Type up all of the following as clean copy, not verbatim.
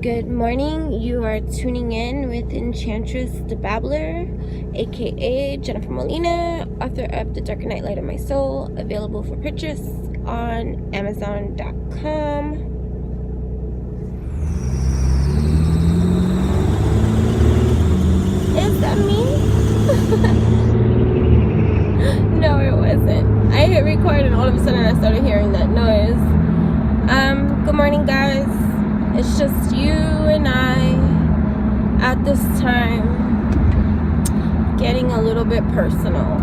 Good morning. You are tuning in with Enchantress the Babbler, aka Jennifer Molina, author of The Darker Night Light of My Soul, available for purchase on Amazon.com. Is that me? No, it wasn't. I hit record and all of a sudden I started hearing that noise. Good morning, guys. It's just you and I at this time, getting a little bit personal.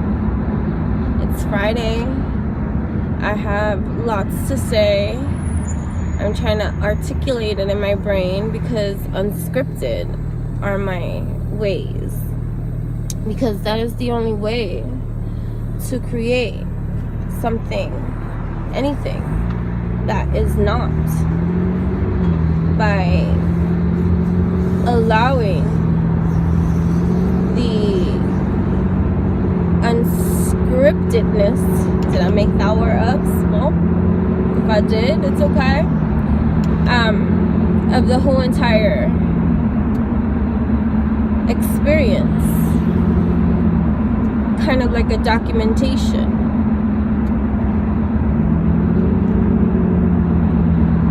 It's Friday. I have lots to say. I'm trying to articulate it in my brain because unscripted are my ways. Because that is the only way to create something, anything that is not, by allowing the unscriptedness. Did I make that word up? Well, if I did, it's okay. Of the whole entire experience, kind of like a documentation.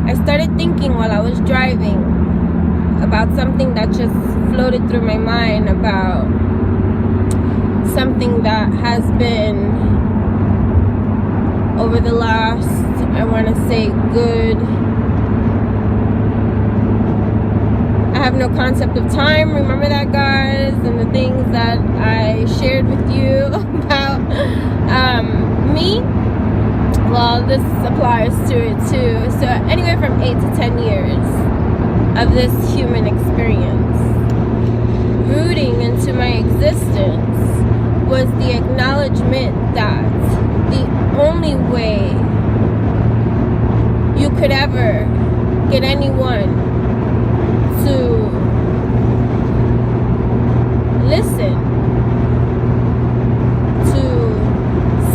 I started thinking while I was driving about something that just floated through my mind, about something that has been over the last, I want to say, good, I have no concept of time, remember that, guys, and the things that I shared with you about me. Well, this applies to it too. So anywhere from 8 to 10 years of this human experience, rooting into my existence was the acknowledgement that the only way you could ever get anyone to listen, to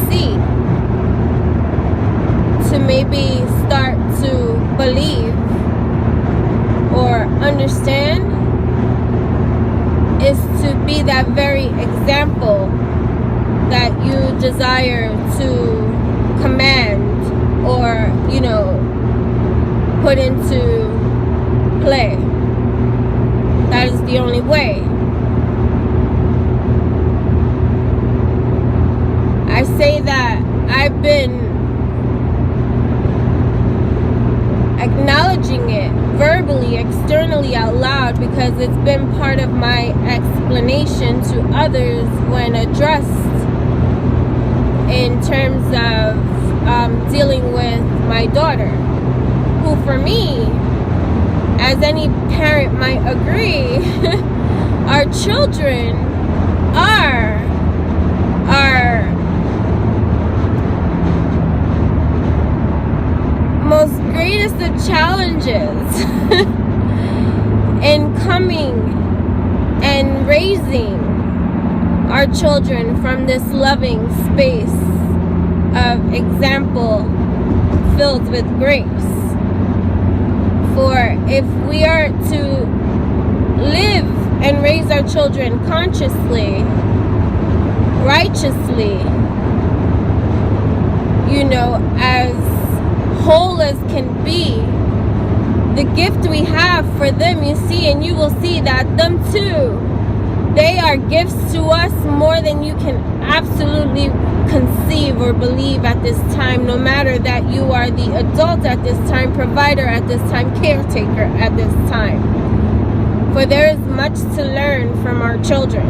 see, to maybe start to believe or understand is to be that very example that you desire to command or, put into play. That is the only way. I say that I've been acknowledging it verbally, externally, out loud, because it's been part of my explanation to others when addressed in terms of dealing with my daughter, who for me, as any parent might agree, our children are our most greatest of challenges in coming and raising our children from this loving space of example filled with grace. For if we are to live and raise our children consciously, righteously, as whole as can be, the gift we have for them, you see, and you will see that them too, they are gifts to us more than you can absolutely conceive or believe at this time, no matter that you are the adult at this time, provider at this time, caretaker at this time. For there is much to learn from our children.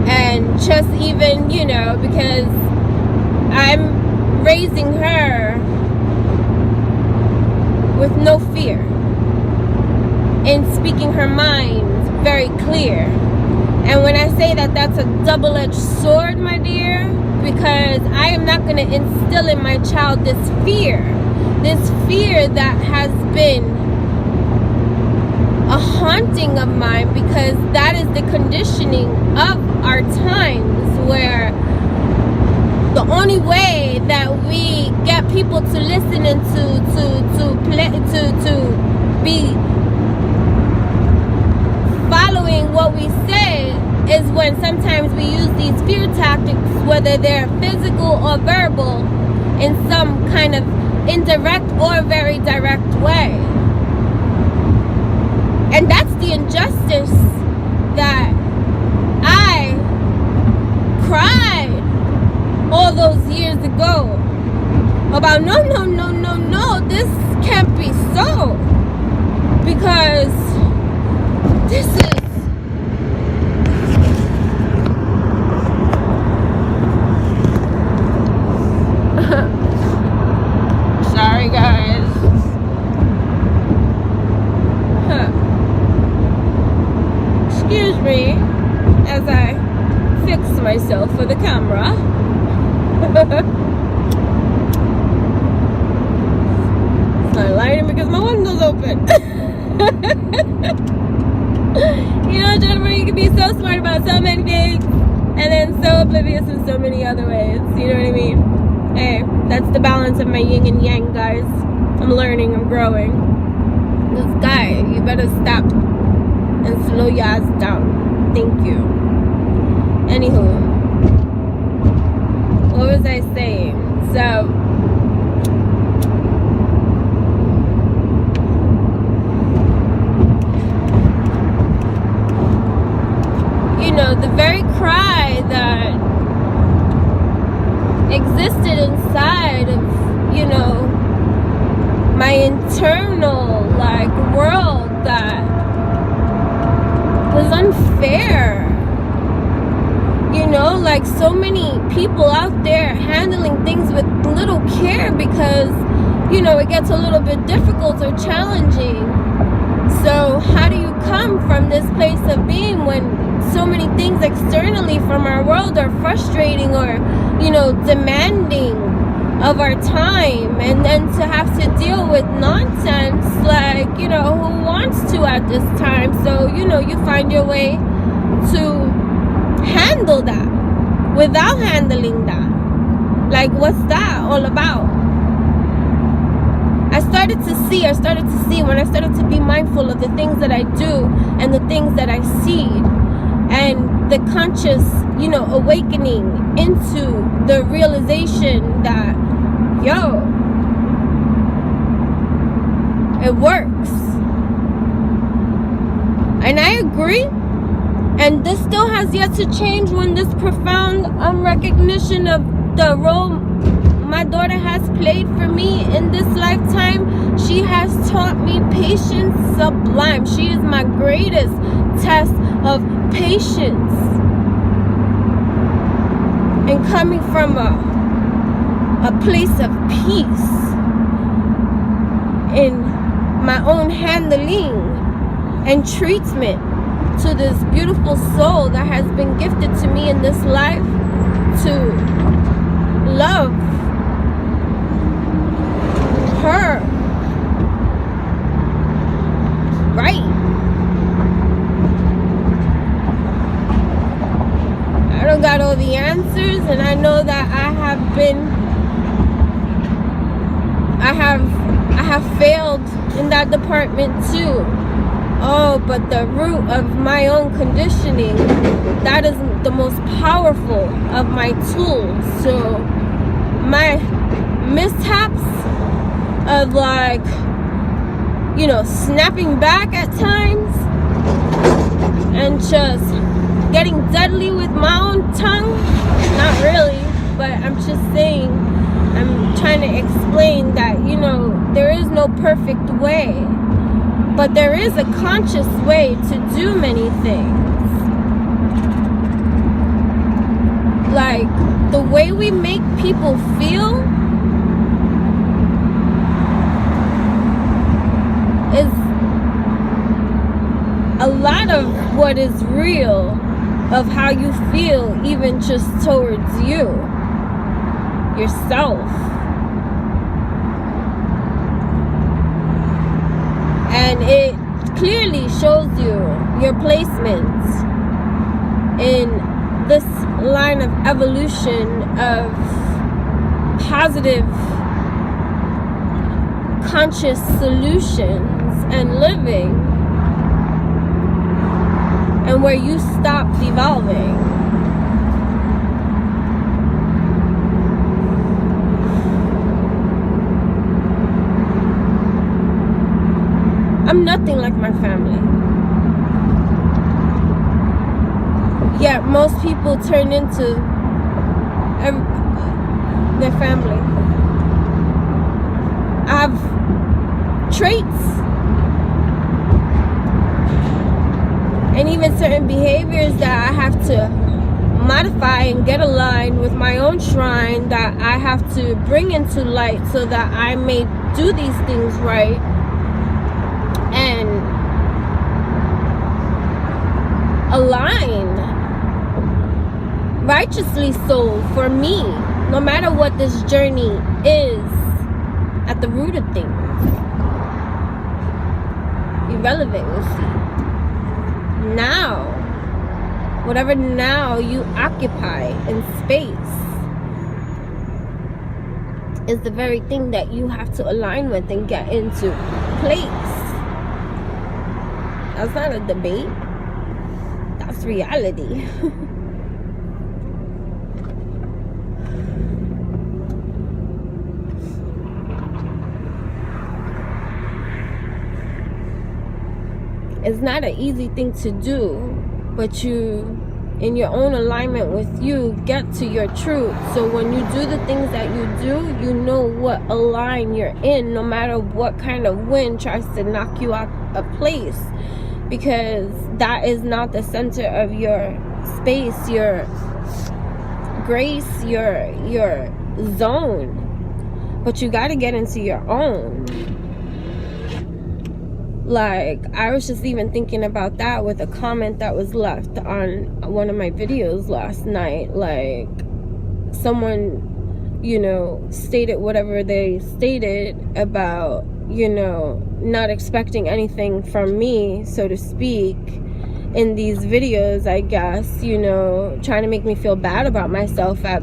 And just even, because I'm raising her with no fear, in speaking her mind very clear. And when I say that, that's a double-edged sword, my dear, because I am not going to instill in my child this fear that has been a haunting of mine, because that is the conditioning of our times, where the only way that we get people to listen and to be following what we say is when sometimes we use these fear tactics, whether they're physical or verbal, in some kind of indirect or very direct way. And that's the injustice that I cried all those years ago about. No, this can't be so, because this is sorry guys. Excuse me as I fix myself for the camera. It's not lighting because my window's open. You know, gentlemen, you can be so smart about so many things and then so oblivious in so many other ways. You know what I mean? Hey, that's the balance of my yin and yang, guys. I'm learning, I'm growing. This guy, you better stop and slow your ass down. Thank you. Anywho, what was I saying? So, you know, the very cry that existed inside of, you know, my internal, like, world that was unfair. You know, like, so many people out there handling things with little care because, you know, it gets a little bit difficult or challenging. So how do you come from this place of being when so many things externally from our world are frustrating or, you know, demanding of our time, and then to have to deal with nonsense, like, you know, who wants to at this time? So, you know, you find your way to handle that without handling that. Like, what's that all about? I started to see when I started to be mindful of the things that I do and the things that I see, and the conscious, you know, awakening into the realization that, yo, it works. And I agree. And this still has yet to change when this profound recognition of the role my daughter has played for me in this lifetime. She has taught me patience sublime. She is my greatest test of patience. And coming from a place of peace in my own handling and treatment to this beautiful soul that has been gifted to me in this life, to love her right. I don't got all the answers, and I know that I have failed in that department too. Oh, but the root of my own conditioning, that is the most powerful of my tools. So my mishaps of, like, you know, snapping back at times and just getting deadly with my own tongue, not really, but I'm just saying, I'm trying to explain that, you know, there is no perfect way, but there is a conscious way to do many things. Like, the way we make people feel is a lot of what is real of how you feel, even just towards yourself. And it clearly shows you your placements in this line of evolution of positive conscious solutions and living, and where you stopped evolving. I'm nothing like my family. Yet most people turn into their family. I have traits and even certain behaviors that I have to modify and get aligned with my own shrine, that I have to bring into light so that I may do these things right and align righteously so for me, no matter what this journey is at the root of things. Irrelevant, we'll see. Now, whatever now you occupy in space is the very thing that you have to align with and get into place. That's not a debate. That's reality. It's not an easy thing to do, but you, in your own alignment with you, get to your truth. So when you do the things that you do, you know what align you're in, no matter what kind of wind tries to knock you out of place, because that is not the center of your space, your grace, your zone. But you got to get into your own. Like, I was just even thinking about that with a comment that was left on one of my videos last night. Like, someone, you know, stated whatever they stated about, you know, not expecting anything from me, so to speak, in these videos, I guess, you know, trying to make me feel bad about myself at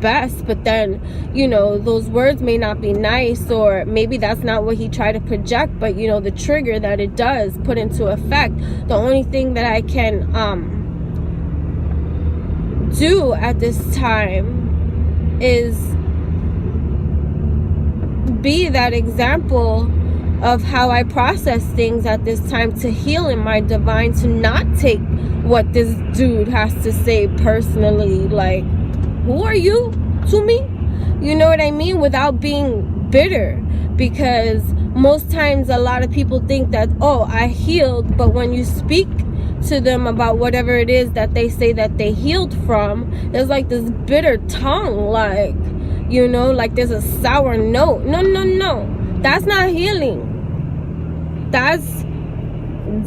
best. But then, you know, those words may not be nice, or maybe that's not what he tried to project, but, you know, the trigger that it does put into effect, the only thing that I can do at this time is be that example of how I process things at this time, to heal in my divine, to not take what this dude has to say personally. Like, who are you to me? You know what I mean? Without being bitter. Because most times a lot of people think that, oh, I healed, but when you speak to them about whatever it is that they say that they healed from, there's like this bitter tongue, like, you know, like there's a sour note. No. That's not healing. That's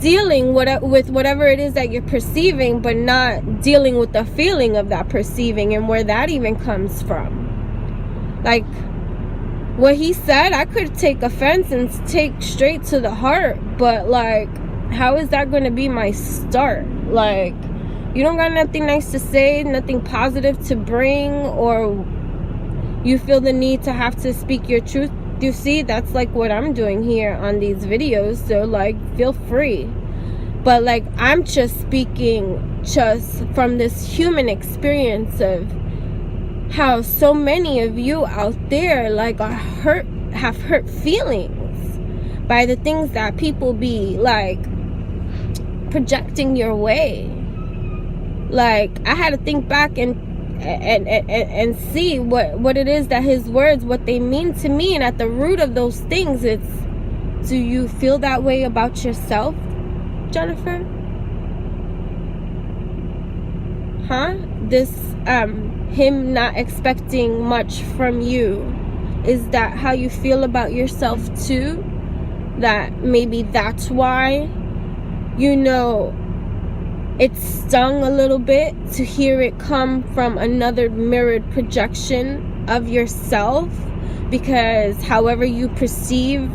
dealing with whatever it is that you're perceiving, but not dealing with the feeling of that perceiving and where that even comes from. Like, what he said, I could take offense and take straight to the heart, but like, how is that going to be my start? Like, you don't got nothing nice to say, nothing positive to bring, or you feel the need to have to speak your truth. You see, that's like what I'm doing here on these videos, so like, feel free. But like, I'm just speaking just from this human experience of how so many of you out there like are hurt, have hurt feelings by the things that people be like projecting your way. Like, I had to think back and see what it is that his words, what they mean to me. And at the root of those things, it's, do you feel that way about yourself, Jennifer? Huh? This him not expecting much from you, is that how you feel about yourself too? That maybe that's why, you know, it stung a little bit to hear it come from another mirrored projection of yourself, because however you perceive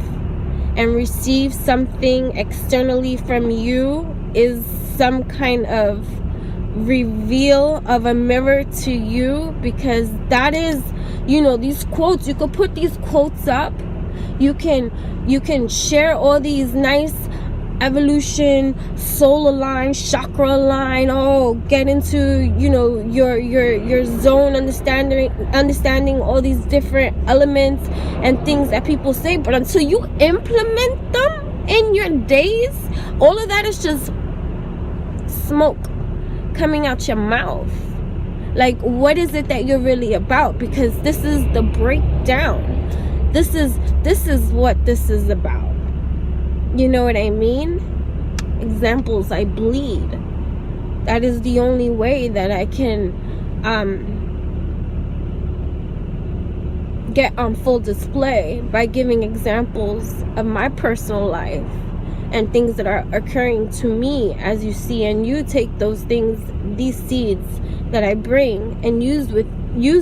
and receive something externally from you is some kind of reveal of a mirror to you. Because that is, you know, these quotes, you could put these quotes up You can share all these nice evolution, soul align, chakra align, get into, you know, your zone, understanding all these different elements and things that people say, but until you implement them in your days, all of that is just smoke coming out your mouth. Like, what is it that you're really about? Because this is the breakdown. This is what this is about. You know what I mean? Examples, I bleed. That is the only way that I can get on full display, by giving examples of my personal life and things that are occurring to me, as you see, and you take those things, these seeds that I bring, and use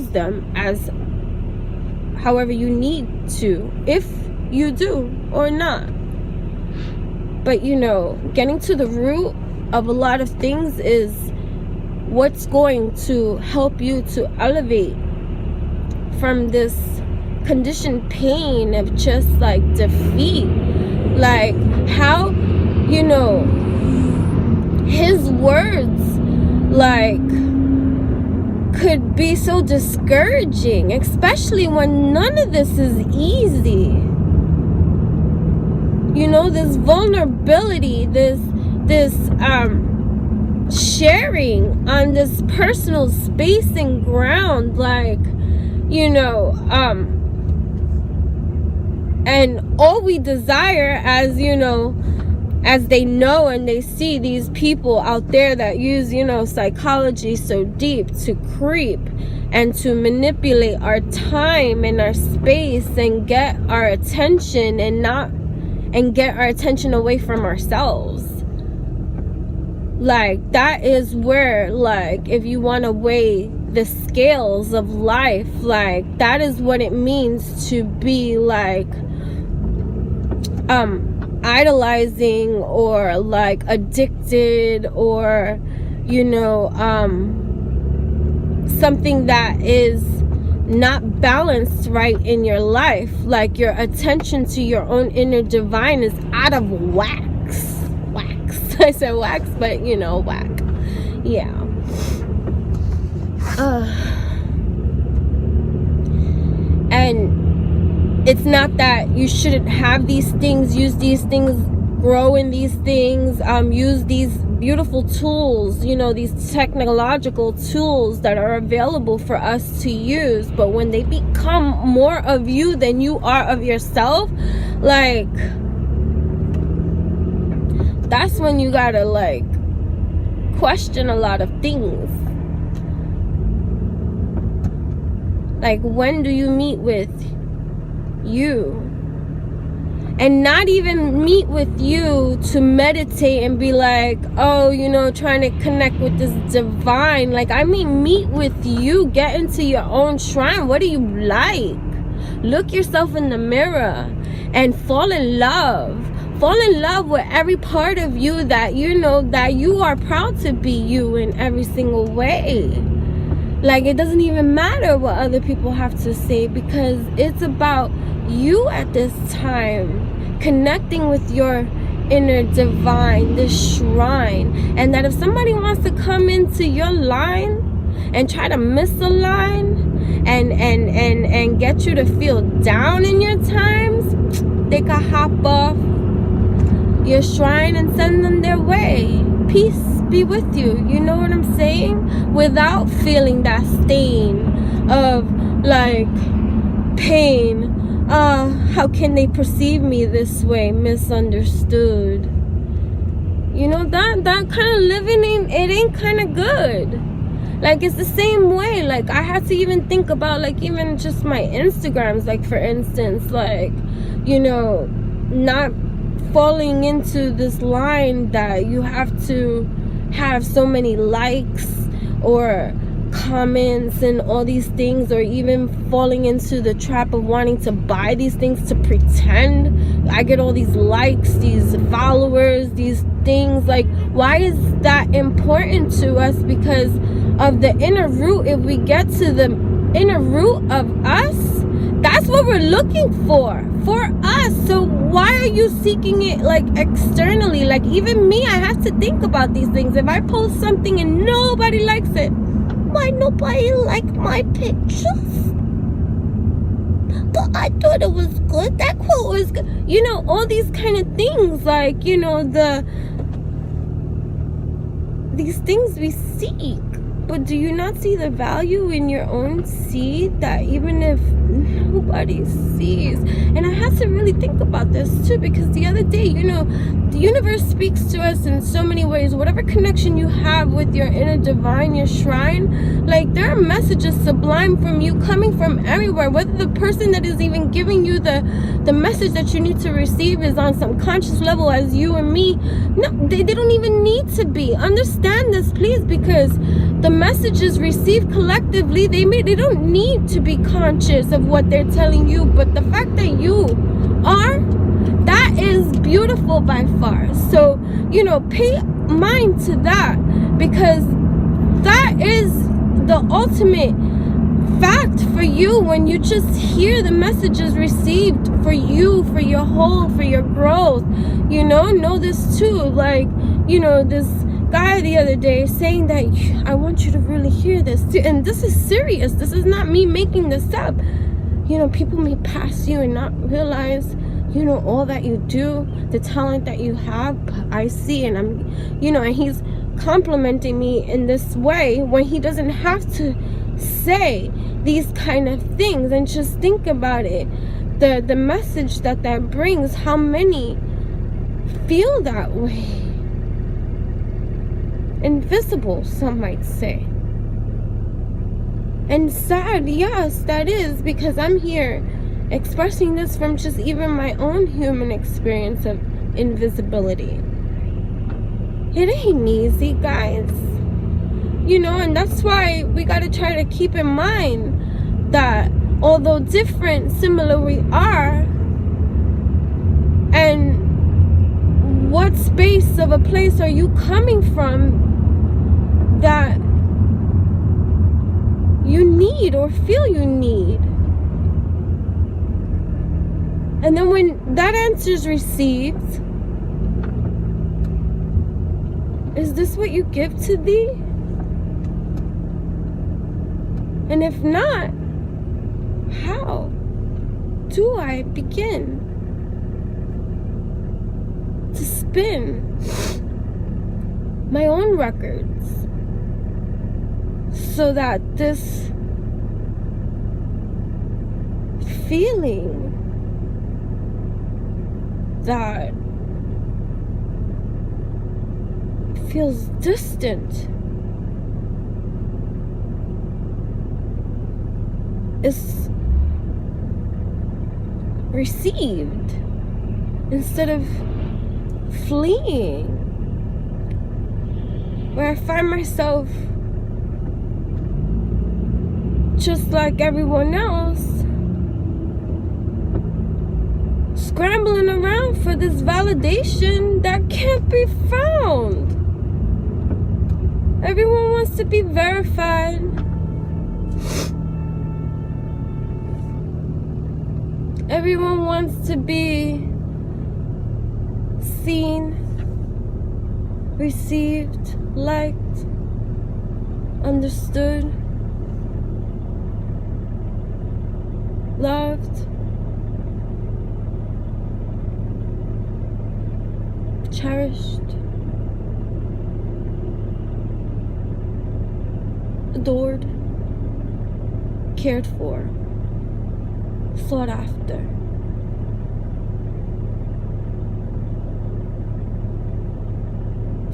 them as however you need to, if you do or not. But, you know, getting to the root of a lot of things is what's going to help you to elevate from this conditioned pain of just like defeat. Like, how, you know, his words like could be so discouraging, especially when none of this is easy. You know, this vulnerability, this sharing on this personal space and ground, like, you know, and all we desire, as you know, as they know and they see these people out there that use, you know, psychology so deep to creep and to manipulate our time and our space and get our attention and get our attention away from ourselves. Like, that is where, like, if you want to weigh the scales of life, like, that is what it means to be like idolizing or like addicted, or, you know, something that is not balanced right in your life. Like, your attention to your own inner divine is out of wax. I said wax, but you know, whack. Yeah. And it's not that you shouldn't have these things, use these things, grow in these things, use these beautiful tools, you know, these technological tools that are available for us to use. But when they become more of you than you are of yourself, like, that's when you gotta like question a lot of things. Like, when do you meet with you? And not even meet with you to meditate and be like, oh, you know, trying to connect with this divine. Like, I mean, meet with you, get into your own shrine. What do you like? Look yourself in the mirror and fall in love. Fall in love with every part of you that you know that you are proud to be you in every single way. Like, it doesn't even matter what other people have to say, because it's about you at this time, connecting with your inner divine, this shrine. And that if somebody wants to come into your line and try to misalign and get you to feel down in your times, they can hop off your shrine and send them their way. Peace be with you. You know what I'm saying? Without feeling that stain of like pain. How can they perceive me this way? Misunderstood. You know, that kind of living ain't kind of good. Like, it's the same way. Like, I had to even think about, like, even just my Instagrams, like, for instance, like, you know, not falling into this line that you have to have so many likes or comments and all these things, or even falling into the trap of wanting to buy these things to pretend I get all these likes, these followers, these things. Like, why is that important to us? Because of the inner root. If we get to the inner root of us, That's what we're looking for us. So why are you seeking it like externally? Like even me, I have to think about these things. If I post something and nobody likes it, why nobody like my pictures? But I thought it was good. That quote was good. You know, all these kind of things, like, you know, these things we seek. But do you not see the value in your own seed, that even if nobody sees? And I had to really think about this too, because the other day, you know, the universe speaks to us in so many ways. Whatever connection you have with your inner divine, your shrine, like there are messages sublime from you coming from everywhere. Whether the person that is even giving you the message that you need to receive is on some conscious level as you and me, no, they don't even need to be. Understand this, please, because the messages received collectively, they don't need to be conscious of what they're telling you. But the fact that you are, that is beautiful by far. So, you know, pay mind to that, because that is the ultimate fact for you. When you just hear the messages received for you, for your whole, for your growth, you know this too. Like, you know, this guy the other day saying that I want you to really hear this too. And this is serious. This is not me making this up. You know, people may pass you and not realize, you know, all that you do, the talent that you have. But I see, and I'm, you know, and he's complimenting me in this way when he doesn't have to say these kind of things. And just think about it, the message that brings. How many feel that way? Invisible, some might say. And sad, yes, that is, because I'm here expressing this from just even my own human experience of invisibility. It ain't easy, guys. You know, and that's why we gotta try to keep in mind that although different, similar we are. And what space of a place are you coming from that you need or feel you need? And then when that answer is received, is this what you give to thee? And if not, how do I begin to spin my own records so that this feeling that feels distant is received instead of fleeing, where I find myself just like everyone else, scrambling around for this validation that can't be found. Everyone wants to be verified. Everyone wants to be seen, received, liked, understood, loved, cherished, adored, cared for, sought after.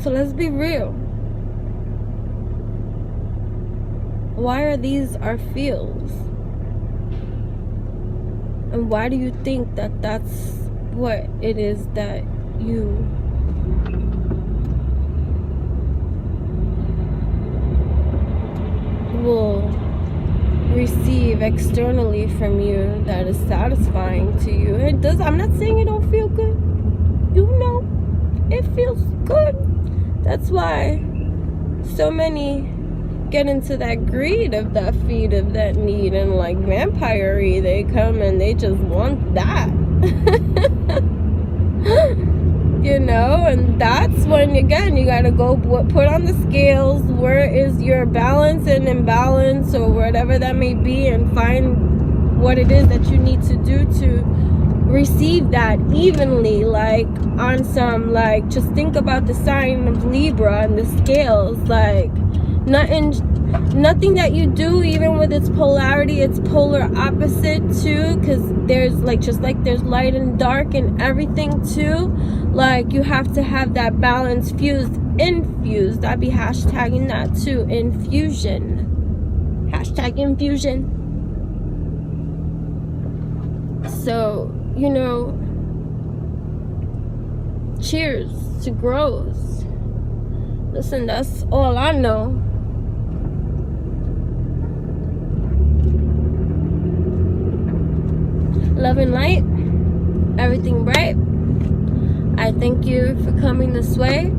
So let's be real. Why are these our feels? And why do you think that that's what it is that you will receive externally from you that is satisfying to you? It does. I'm not saying it don't feel good. You know, it feels good. That's why so many get into that greed of that feed of that need, and like vampire-y, they come and they just want that. You know, and that's when, again, you gotta go put on the scales, where is your balance and imbalance, or whatever that may be, and find what it is that you need to do to receive that evenly. Like on some, like, just think about the sign of Libra and the scales. Like nothing that you do, even with its polarity, it's polar opposite too, because there's like, just like there's light and dark and everything too. Like you have to have that balance infused. I'd be hashtagging that too, infusion, hashtag infusion. So, you know, cheers to growth. Listen, that's all I know. Love and light, everything bright. I thank you for coming this way.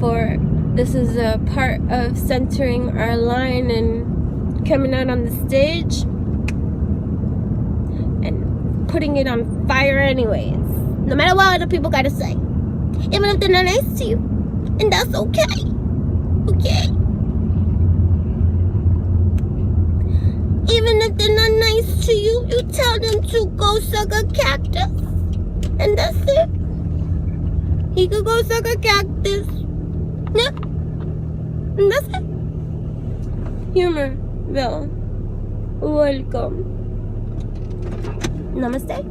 For this is a part of centering our line and coming out on the stage and putting it on fire anyways. No matter what other people gotta say. Even if they're not nice to you. And that's okay. Okay? Even if they're not nice to you, you tell them to go suck a cactus. And that's it. He could go suck a cactus. Yeah. And that's it. Humorville. Welcome. Namaste.